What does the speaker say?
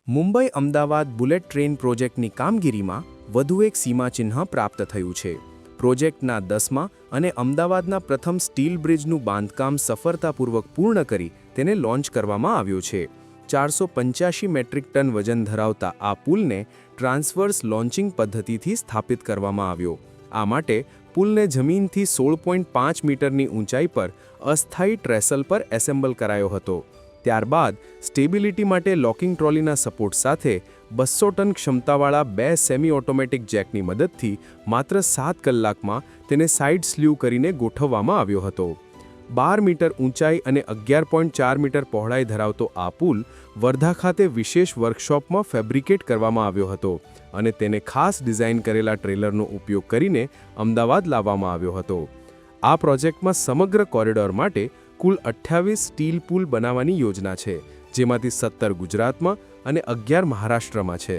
Mumbai Ahmedabad bullet train પ્રોજેક્ટની કામગીરીમાં વધુ એક સીમાચિહ્ન પ્રાપ્ત થયું છે. પ્રોજેક્ટના 10મા અને અમદાવાદના પ્રથમ સ્ટીલ બ્રિજનું બાંધકામ સફળતાપૂર્વક પૂર્ણ કરી તેને લોન્ચ કરવામાં આવ્યો છે. 485 મેટ્રિક ટન વજન ધરાવતા આ પુલને ટ્રાન્સવર્સ લોન્ચિંગ પદ્ધતિથી સ્થાપિત કરવામાં આવ્યો. આ માટે પુલને જમીનથી 16.5 મીટરની ઊંચાઈ પર અસ્થાયી ટ્રેસલ પર એસેમ્બલ કરાયો હતો. ત્યારબાદ સ્ટેબિલિટી માટે લોકિંગ ટ્રોલીના સપોર્ટ સાથે 200 ટન ક્ષમતાવાળા 2 સેમી ઓટોમેટિક જેકની મદદથી માત્ર 7 કલાકમાં તેને સાઇડ સ્લ્યુ કરીને ગોઠવવામાં આવ્યો હતો. 12 મીટર ઊંચાઈ અને 11.4 મીટર પહોળાઈ ધરાવતો આ પુલ વર્ધા ખાતે વિશેષ વર્કશોપમાં ફેબ્રિકેટ કરવામાં આવ્યો હતો અને તેને ખાસ ડિઝાઇન કરેલા ટ્રેલરનો ઉપયોગ કરીને અમદાવાદ લાવવામાં આવ્યો હતો. આ પ્રોજેક્ટમાં સમગ્ર કોરિડોર માટે કુલ 28 સ્ટીલ પુલ બનાવવાની યોજના છે, જેમાંથી 17 ગુજરાતમાં અને 11 મહારાષ્ટ્રમાં છે.